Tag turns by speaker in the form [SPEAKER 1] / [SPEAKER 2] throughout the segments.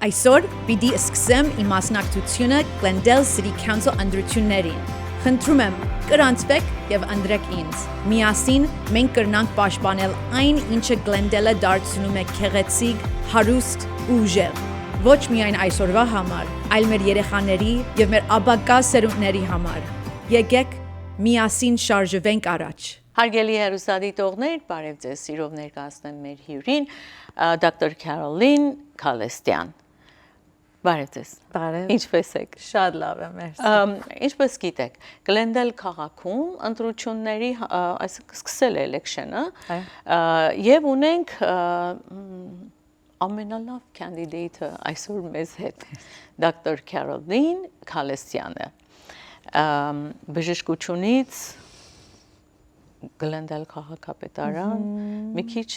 [SPEAKER 1] Այսօր պիտի սկսեմ իմ մասնակցությունը Glendale City Council ընտրություններին։ Խնդրում եմ, կրանցվեք եւ ընտրեք ինձ։ Միասին մենք կրնանք պաշտպանել այն, ինչը Glendale-ը դարձնում է գեղեցիկ, հարուստ ու ուժեղ։ Ոչ միայն այսօրվա համար, այլ մեր երեխաների եւ մեր ապագա սերունդների համար։ Եկեք միասին շարժվենք առաջ։
[SPEAKER 2] Հարգելի հեռուստադիտողներ, բարև ձեզ, սիրով ներկայացնեմ մեր հյուրին, Dr. Caroline Kalestyan։ Բարև ձեզ։
[SPEAKER 3] Բարև։
[SPEAKER 2] Ինչպես եք։
[SPEAKER 3] Շատ լավ եմ, մերսի։
[SPEAKER 2] Ինչպես գիտեք, Glendale քաղաքում ընտրությունների, այսինքն սկսել է էլեկշենը, եւ ունենք ամենալավ կանդիդատը այսօր մեզ հետ, Dr. Caroline Kalestyan-ը։ Բժշկությունից Glendale քաղաքապետարան, մի քիչ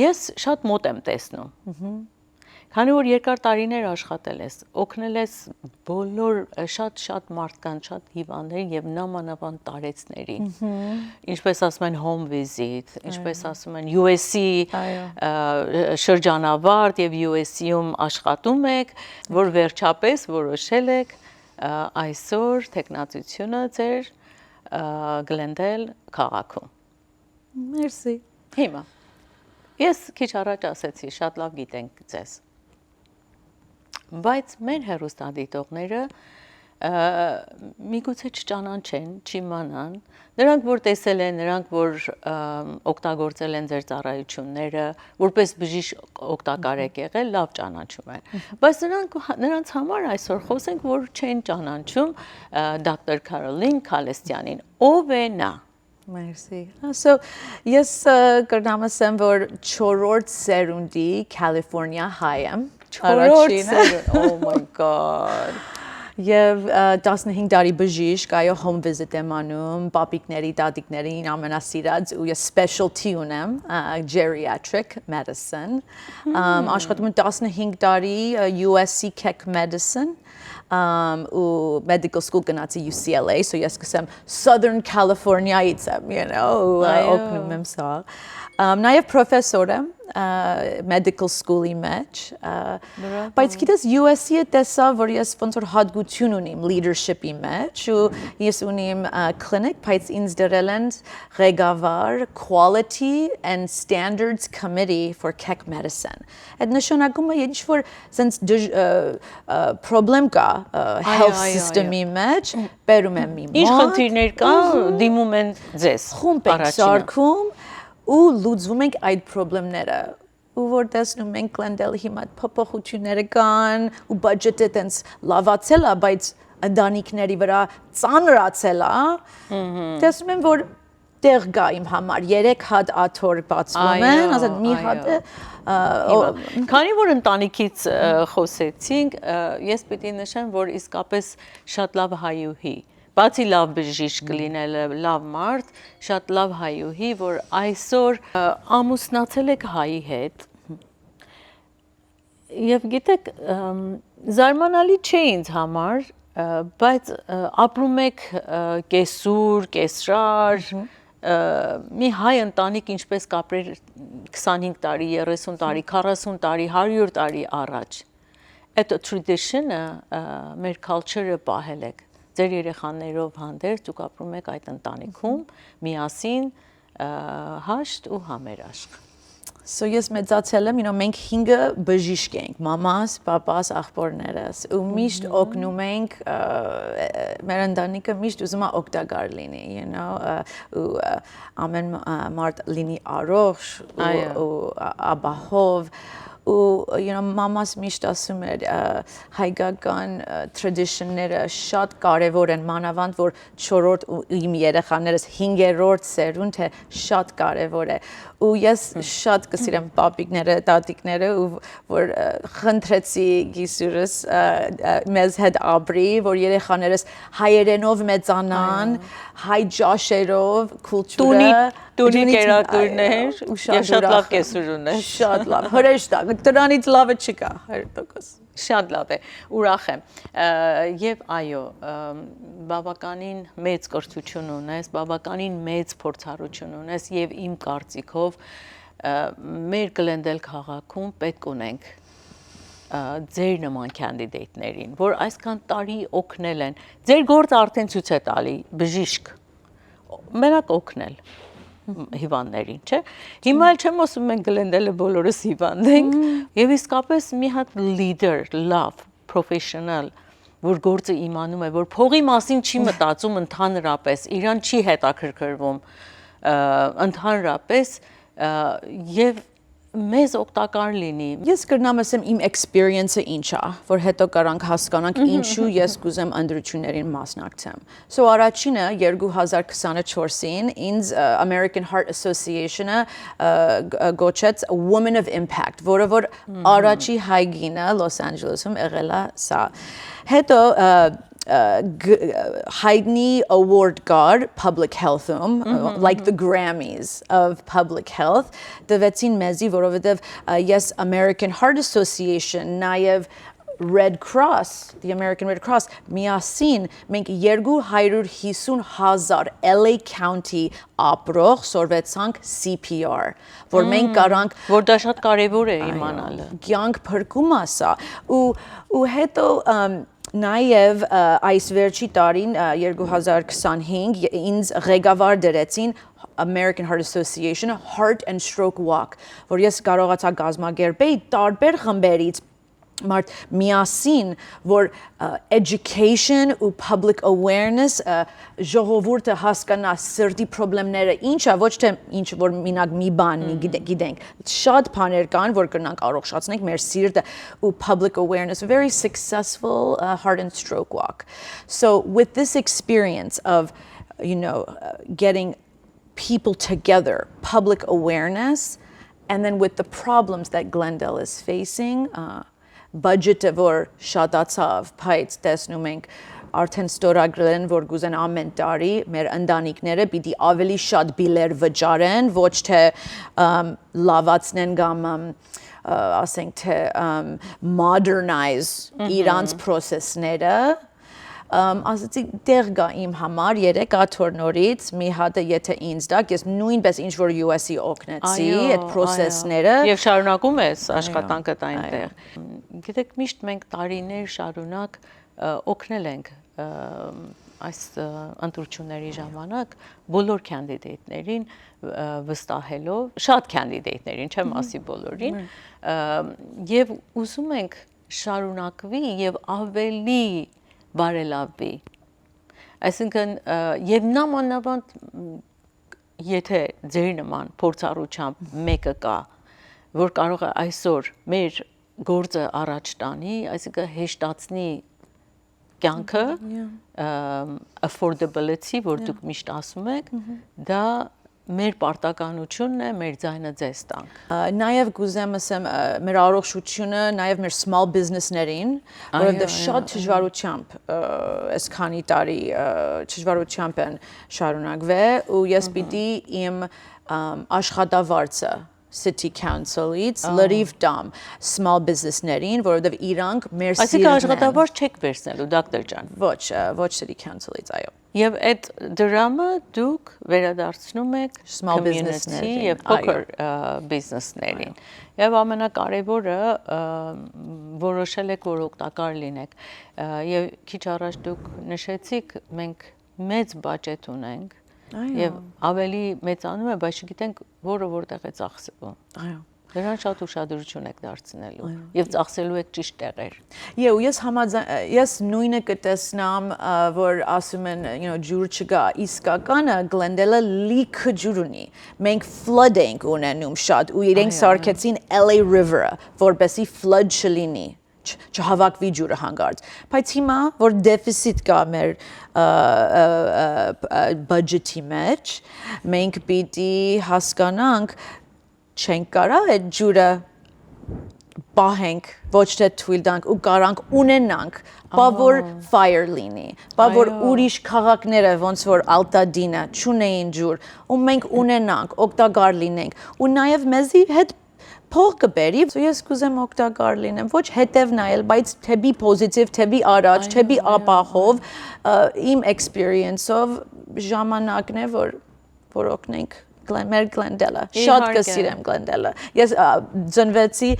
[SPEAKER 2] ես շատ մոտ եմ տեսնում։ Քանի որ երկար տարիներ աշխատել ես, օգնել ես բոլոր շատ մարդկանց, շատ հիվանդներին եւ նամանավան տարեցների։ Ինչպես ասում են home visit, ինչպես ասում են USC շրջանավարտ եւ USC-ում աշխատում եք, որ վերջապես որոշել եք այսօր տեխնացությունը ձեր Glendale քաղաքում։
[SPEAKER 3] Մերսի։
[SPEAKER 2] Հիմա ես քիչ առաջ ասեցի, շատ լավ գիտենք ձեզ։ Բայց մեր հեռուստադիտողները միգուցե չճանաչեն, չիմանան, նրանք որ տեսել են, նրանք որ օգտագործել են ձեր ծառայությունները, որպես բժիշկ օգտակար եք եղել, լավ ճանաչում են։ Բայց նրանց համար այսօր խոսենք, որ չեն ճանաչում Dr. Caroline Kalestyan-ին։ Ով է նա։
[SPEAKER 3] Մերսի։ So ես կրնամ ասեմ, որ 4-րդ սերունդի California հայ եմ։
[SPEAKER 2] 4-րդ սերունդ, oh my god։
[SPEAKER 3] Եվ 15 տարի բժիշկ, այո, home visit եմ անում, պապիկների, տատիկներին ամենասիրած ու ես specialty ունեմ, geriatric medicine։ Աշխատում եմ 15 տարի USC Keck Medicine ու medical school գնացի UCLA, so ես կսեմ Southern California-ից եմ, օգնում եմ սա։ Նաև պրոֆեսոր եմ medical school-ի մեջ, բայց գիտես USC-ը տեսա, որ ես ոնց որ հատկություն ունիմ leadership-ի մեջ ու ես ունիմ clinic, բայց ինձ դրել են ղեկավար Quality and Standards Committee for Keck Medicine։ Այդ նշանակում է ինչ որ sense problem կա health system-ի մեջ, բերում եմ իմ մոտ։
[SPEAKER 2] Ինչ խնդիրներ կա, դիմում են ձեզ։
[SPEAKER 3] Խումբ ենք սարքում ու լուծվում ենք այդ խնդիրները ու որ տեսնում ենք Glendale հիմա փոփոխությունները կան ու բյուջետը տենց լավացել է, բայց ընտանիքների վրա ծանրացել է, տեսնում եմ որ տեղ գա իմ համար 3 հատ աթոռ բացվում են, ասած մի հատը
[SPEAKER 2] քանի որ ընտանիքից խոսեցինք, ես պիտի նշեմ, որ իսկապես շատ լավ հայուհի Բացի լավ բժիշկ լինելը, լավ մարդ, շատ լավ հայուհի, որ այսօր ամուսնացել եք հայի հետ։ Եվ գիտեք, զարմանալի չէ ինձ համար, բայց ապրում եք կեսուր, կեսրար, մի հայ ընտանիք ինչպես կապրեր 25 տարի, 30 տարի, 40 տարի, 100 տարի առաջ։ Այդ tradition-ը մեր culture-ը պահել եք։ Ձեր երեխաներով հանդերձ ու ապրում եք այդ ընտանիքում միասին հաշտ ու համերաշխ։
[SPEAKER 3] So ես մեծացել եմ, մենք 5 բժիշկ ենք, մամաս, պապաս, աղբորներս ու միշտ օգնում ենք, մեր ընտանիքը միշտ ուզում է օգտակար լինի, ու ամեն մարդ լինի առողջ ու ապահով ու մամաս միշտ ասում էր հայկական tradition-ները շատ կարևոր են, մանավանդ որ 4-րդ ու իմ երեխաներս 5-րդ սերունդը շատ կարևոր է ու ես շատ կսիրեմ պապիկները, տատիկները ու որ խնդրեցի գիսուրս մեզ հետ ապրի, որ երեխաներս հայերենով մեծանան, հայ ջաշերով, կուլտուրը
[SPEAKER 2] Տունի կերակուրներ ու շատ լավ կեսուր ունես։
[SPEAKER 3] Շատ լավ, հրեշտակ, դրանից լավը չկա, 100%։
[SPEAKER 2] Շատ լավ է, ուրախ եմ։ Եվ այո, բավականին մեծ կրթություն ունես, բավականին մեծ փորձառություն ունես եւ իմ կարծիքով մեր Glendale քաղաքում պետք ունենք ձեր նման կանդիդատներին, որ այսքան տարի օգնել են։ Ձեր գործը արդեն ցույց է տալի բժիշկ։ Մենակ օգնել հիվանդներին, չէ՞։ Հիմա էլ չեմ ասում մենք Glendale-ը բոլորս հիվանդ ենք, եւ իսկապես մի հատ leader, love, professional, որ գործը իմանում է, որ փողի մասին չի մտածում ընդհանրապես, իրան չի հետաքրքրվում ընդհանրապես եւ մեզ օգտակար լինի։
[SPEAKER 3] Ես կրնամ ասեմ իմ experience-ը ինչ է, որ հետո կարանք հասկանանք ինչու ես կուզեմ ընտրություններին մասնակցեմ։ So առաջինը 2024-ին ինձ American Heart Association-ը գոչեց Women of Impact, որը որ առաջի հայգինը Los Angeles-ում եղել է սա։ Հետո Haydney Award կար Public Health-ում, like the Grammys of Public Health, դվեցին մեզի, որովհետև ես American Heart Association, նաև Red Cross, the American Red Cross, միասին մենք 250,000 LA County ապրող սորվեցանք CPR, որ մենք կարանք
[SPEAKER 2] որ դա շատ կարևոր է իմանալը։
[SPEAKER 3] Կյանք փրկում է սա, ու հետո Նաև այս վերջի տարին 2025 ինձ ղեկավար դրեցին American Heart Association Heart and Stroke Walk, որ ես կարողացա կազմակերպել տարբեր խմբերից մարդ միասին, որ education ու public awareness ժողովուրդը հասկանա սրտի խնդիրները ինչա, ոչ թե ինչ որ մինակ մի բան գիտենք, շատ բաներ կան, որ կրնանք առողջացնենք մեր սիրտը ու public awareness, very successful heart and stroke walk. So with this experience of, getting people together, public awareness, and then with the problems that Glendale is facing, budget-ը որ շատացավ, բայց տեսնում ենք արդեն ստորագրել են, որ գուզեն ամեն տարի մեր ընտանիքները պիտի ավելի շատ բիլեր վճարեն, ոչ թե լավացնեն կամ ասենք թե modernize իրանց process-ները, ասացի դեղ գա իմ համար 3 աթոռնորից մի հատը եթե ինձ դակ ես նույնպես ինչ որ US-ի օգնեցի այդ process-ները
[SPEAKER 2] եւ շարունակում ես աշխատանքդ այնտեղ։ Գիտեք միշտ մենք տարիներ շարունակ օգնել ենք այս ընտրությունների ժամանակ բոլոր կանդիդատներին վստահելով, շատ կանդիդատներին, չեմ ասի բոլորին, եւ ուզում ենք շարունակվի եւ ավելի բարելավվի, այսինքն եւ նամանավանդ եթե ձեր նման փորձառությամբ մեկը կա, որ կարող է այսօր մեր գործը առաջ տանի, այսինքն հեշտացնի կյանքը, affordability, որ դուք միշտ ասում եք, դա մեր պարտականությունն է, մեր ձայնը ձեզ տանք։
[SPEAKER 3] Նաև գուզեմ ասեմ մեր առողջությունը, նաև մեր small business-ներին, որովհետև շատ դժվարությամբ այսքանի տարի դժվարությամբ են շարունակվել ու ես պիտի իմ աշխատավարձը City Council-ից լրիվ տամ small business-ներին, որովհետև իրանք մեր սիրտն են։
[SPEAKER 2] Այսինքն աշխատավարձ չեք վերցնելու, դոկտոր ջան։
[SPEAKER 3] Ոչ City Council-ից, այո։
[SPEAKER 2] Եվ այդ դրամը դուք վերադարձնում եք
[SPEAKER 3] small business-ներին
[SPEAKER 2] եւ փոքր բիզնեսներին։ Եվ ամենակարևորը որոշել եք, որ օգտակար լինեք։ Եվ քիչ առաջ դուք նշեցիք, մենք մեծ բյուջետ ունենք եւ ավելի մեծանում է, բայց չգիտենք որը որտեղ է ծախսվում։
[SPEAKER 3] Այո։
[SPEAKER 2] Դրան շատ ուշադրություն եք դարձնելու եւ ծախսելու եք ճիշտ տեղեր։
[SPEAKER 3] Ես նույնը կտեսնամ, որ ասում են, ջուր չկա, իսկականը Glendale-ը լիքը ջուր ունի։ Մենք flood ենք ունենում շատ ու իրենք սարքեցին LA River-ը, որպեսզի flood չլինի, չհավաքվի ջուրը հանգարց։ Բայց հիմա, որ դեֆիցիտ կա մեր բյուջետի մեջ, մենք պիտի հասկանանք չենք կարա այդ ջուրը պահենք, ոչ թե թույլ տանք ու կարանք ունենանք, բա որ fire լինի, բա որ ուրիշ քաղաքները ոնց որ Altadena չունեին ջուր, ու մենք ունենանք, օգտակար լինենք, ու նաև մեզի հետ փող կբերի, ես կուզեմ օգտակար լինեմ, ոչ հետև նայել, բայց թեպի պոզիտիվ, թեպի առաջ, թեպի ապահով, իմ experience-ով ժամանակն է, որ օգնենք մեր Glendale-ը, շատ կսիրեմ Glendale-ը։ Ես ծնվեցի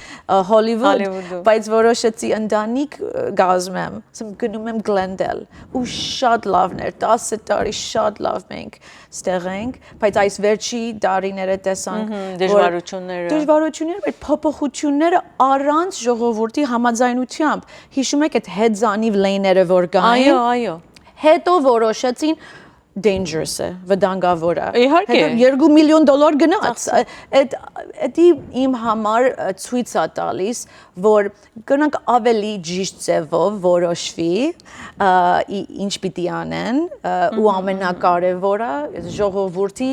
[SPEAKER 3] Hollywood, բայց որոշեցի ընտանիք գազմեմ, ասեմ գնում եմ Glendale, ու շատ լավն էր, 10 տարի շատ լավ մենք ստեղ ենք, բայց այս վերջի տարիները տեսանք դժվարությունները, բայց փոփոխությունները առանց ժողովրդի համաձայնությամբ, հիշում եք այդ heads-on լեյները որ կային,
[SPEAKER 2] այո,
[SPEAKER 3] հետո որոշեցին dangerous է, վտանգավոր է։
[SPEAKER 2] Իհարկե։
[SPEAKER 3] Հետո $2 միլիոն գնաց։ Դա իմ համար ցույց է տալիս, որ գնանք ավելի ճիշտ ձևով որոշվի, ինչ պիտի անեն, ու ամենակարևորը ժողովրդի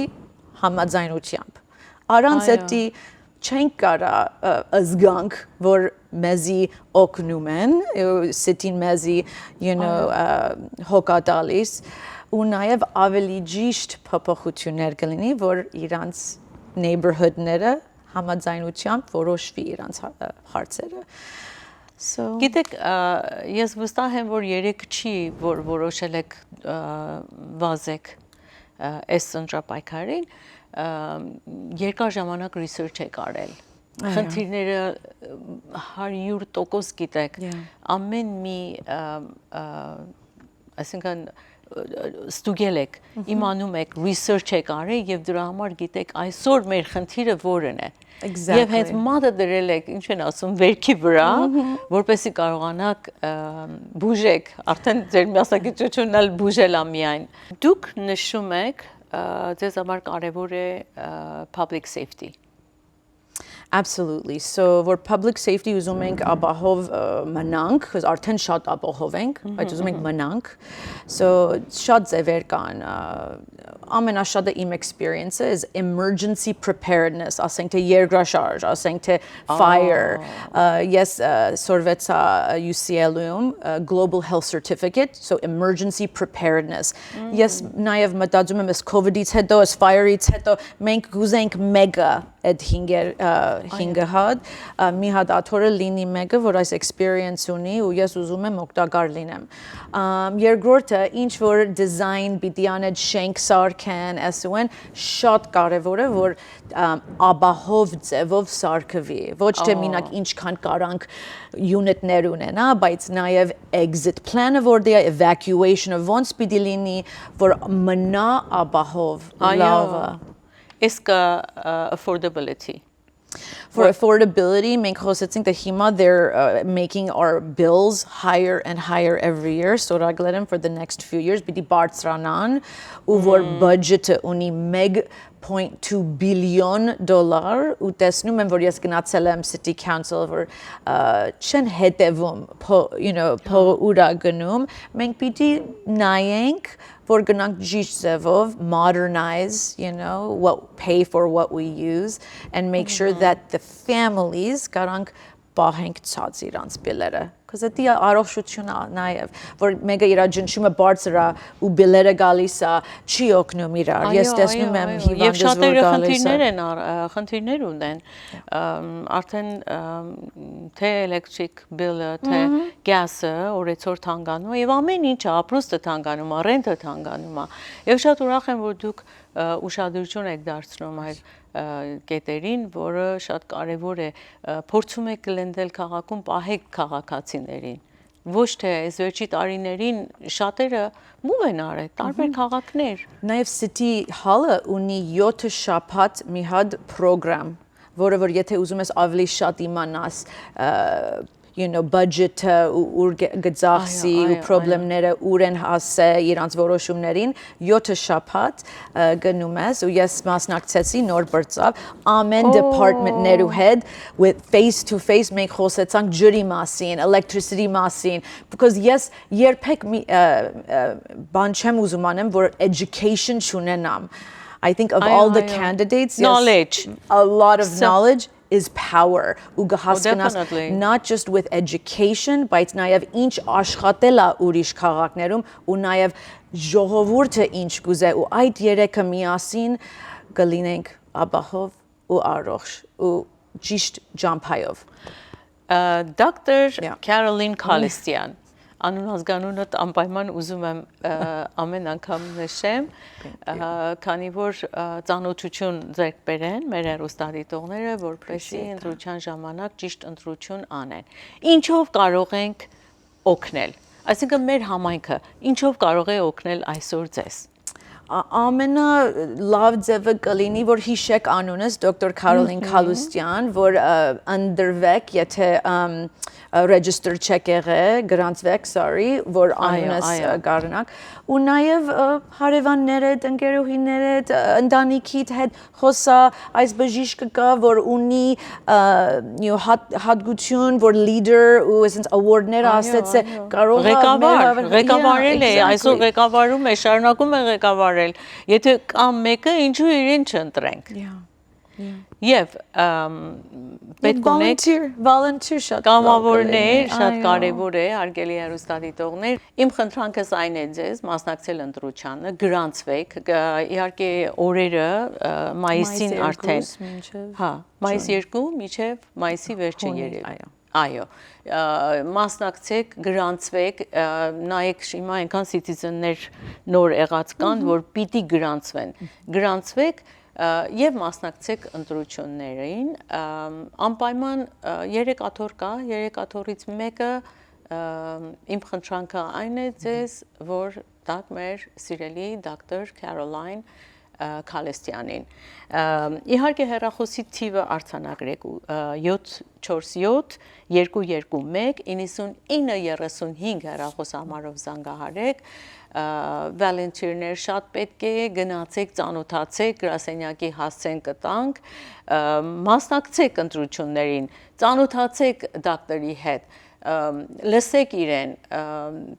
[SPEAKER 3] համաձայնությամբ։ Առանց դա չենք կարա զգանք, որ մեզի օգնում են, սիտին մեզի, հոգա տալիս, ու նաև ավելի ճիշտ փոփոխություններ կլինի, որ իրանց neighborhood-ները համաձայնությամբ որոշվի իրանց հարցերը։
[SPEAKER 2] Գիտեք, ես վստահ եմ, որ երեք չի, որ որոշել եք վազեք այս ընտրապայքարին, երկար ժամանակ research եք արել։ Խնդիրները 100% գիտեք, ամեն մի, այսինքն ստուգել եք, իմանում եք, research եք արել եւ դրա համար գիտեք այսօր մեր խնդիրը որն է։ Եվ հենց մատը դրել եք, ինչ են ասում, վերքի վրա, որպեսզի կարողանաք բուժեք, արդեն ձեր մասնագիտությունն էլ բուժել է միայն։ Դուք նշում եք, ձեզ համար կարևոր է public safety։
[SPEAKER 3] Absolutely. So for public safety ուզում ենք ապահով մնանք, because արդեն շատ ապահով ենք, բայց ուզում ենք մնանք։ So շատ ձևեր կան։ Ամենաշատը իմ experience is emergency preparedness, ասենք թե երկրաշարժ, ասենք թե fire։ Ես սորվեցա UCL-ում Global Health Certificate, so emergency preparedness։ Ես նաև մտածում եմ, COVID-ից հետո, fire-ից հետո մենք գուզենք մեկը այդ հինգը հատ, մի հատ աթորը լինի մեկը, որ այս experience ունի ու ես ուզում եմ օգտակար լինեմ։ Երկրորդը, ինչ որ design պիտի անել շենք սարքեն, ասեն, շատ կարևոր է, որ ապահով ձևով սարքվի, ոչ թե մինակ ինչքան կարանք unit-ներ ունենա, բայց նաև exit plan-ը որ դե evacuation-ը ոնց պիտի լինի, որ մնա ապահով լավը։
[SPEAKER 2] Իսկ affordability.
[SPEAKER 3] For affordability, մենք խոսեցինք that հիմա they're making our bills higher and higher every year, ստորագրել եմ for the next few years, պիտի բարձրանան, ու որ budget-ը ունի $1.2 billion, ու տեսնում եմ, որ ես գնացել եմ City Council, որ չեն հետևում, ուրա գնում, մենք պիտի նայենք, որ գնանք ճիշտ ձևով modernize, pay for what we use and make sure that the families կարանք պահենք ցած իրանց բիլերը, because դա առողջություն է նաև, որ մեկը իր ջնջումը բարձր է ու բիլերը գալիս է, չի օգնում իրար։ Ես տեսնում եմ հիվանդыз որ գալիս է։
[SPEAKER 2] Խնդիրներ ունեն, արդեն թե էլեկտրիկ բիլը, թե գազը օրեցօր թանկանում է եւ ամեն ինչը, ապրուստը թանկանում է, ռենտը թանկանում է։ Եվ շատ ուրախ եմ, որ դուք ուշադրություն եք դարձնում այդ կետերին, որը շատ կարևոր է, փորձում եք Glendale քաղաքում պահեք քաղաքացիներին, ոչ թե այս վերջի տարիներին շատերը մուվ են արել, տարբեր քաղաքներ։
[SPEAKER 3] Նաև City Hall-ը ունի 7 շաբաթ մի հատ program, որը որ եթե ուզում ես ավելի շատ իմանաս budget-ը ուր գծախսի ու պրոբլեմները ուր են հասել իրանց որոշումներին 7 շաբաթ գնում ես ու ես մասնակցեցի նոր բրծավ ամեն department-ներու հետ with face to face մենք խոսեցանք ջրի մասին, electricity մասին, because ես երբեք բան չեմ ուզում անեմ, որ education չունենամ. I think of all the candidates,
[SPEAKER 2] knowledge,
[SPEAKER 3] a lot of knowledge is power. Not just with education, բայց նաև ինչ աշխատել է ուրիշ քաղաքներում ու նաև ժողովուրդը ինչ կուզե ու այդ երեքը միասին կլինենք ապահով ու առողջ ու ճիշտ ջամփայով։
[SPEAKER 2] Dr. Caroline Kalestian, Անուն ազգանունդ անպայման ուզում եմ ամեն անգամ նշեմ, քանի որ ծանոթություն ձեռք բերեն մեր հեռուստադիտողները, որպեսզի ընտրության ժամանակ ճիշտ ընտրություն անեն։ Ինչով կարող ենք օգնել։ Այսինքն մեր համայնքը ինչով կարող է օգնել այսօր ձեզ։
[SPEAKER 3] Ամենա լավ ձևը կլինի, որ հիշեք անունս դոկտոր Կարոլին Քալուստյան, որ ընդրվեք, եթե register check եղեք, գրանցվեք, որ անունս գարնակ, ու նաև հարևաններդ, ընկերուհիներդ, ընտանիքիդ հետ խոսա այս բժիշկը կա, որ ունի հատկություն, որ leader ու այսպես award-ներ ասեց է կարող
[SPEAKER 2] ղեկավարել է, այսօր ղեկավարում է, շարունակում է ղեկավարել, եթե կամ մեկը ինչու իրեն չընտրենք։ Եվ պետք ունեք
[SPEAKER 3] volunteer շատ
[SPEAKER 2] կամավորներ, շատ կարևոր է, հարգելի հեռուստադիտողներ։ Իմ խնդրանքս այն է ձեզ, մասնակցել ընտրությանը, գրանցվեք, իհարկե օրերը մայիսին արդեն, հա, մայիս 2 մինչև մայիսի վերջին երևի։ Այո, մասնակցեք, գրանցվեք, նայեք հիմա այնքան citizen-ներ նոր եղած կան, որ պիտի գրանցվեք և մասնակցեք ընտրություններին, անպայման 3 աթոռ կա, 3 աթոռից մեկը իմ խնդրանքը այն է ձեզ, որ տաք մեր սիրելի դոկտոր Քարոլայն Քալուստյանին։ Իհարկե հեռախոսի թիվը արձանագրեք 747 221 9935 հեռախոսահամարով զանգահարեք, volunteer-ներ շատ պետք է, գնացեք, ծանոթացեք, գրասենյակի հասցեն կտանք, մասնակցեք ընտրություններին, ծանոթացեք դոկտորի հետ, լսեք իրեն,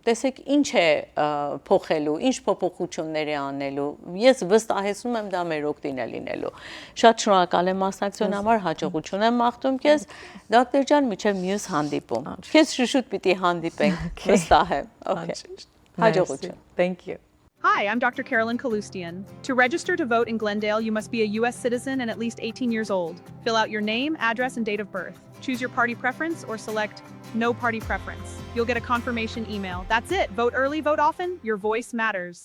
[SPEAKER 2] տեսեք ինչ է փոխելու, ինչ փոփոխություններ է անելու, ես վստահեցնում եմ դա մեր օգտին է լինելու։ Շատ շնորհակալ եմ մասնակցության համար, հաջողություն եմ մաղթում քեզ, դոկտոր ջան, մինչև մյուս հանդիպում։ Քեզ շուտ պիտի հանդիպենք, վստահ եմ։ Հաջողություն։
[SPEAKER 3] Thank you.
[SPEAKER 4] Hi, I'm Dr. Carolyn Kalustian. To register to vote in Glendale, you must be a U.S. citizen and at least 18 years old. Fill out your name, address, and date of birth. Choose your party preference or select No Party Preference. You'll get a confirmation email. That's it. Vote early, vote often. Your voice matters.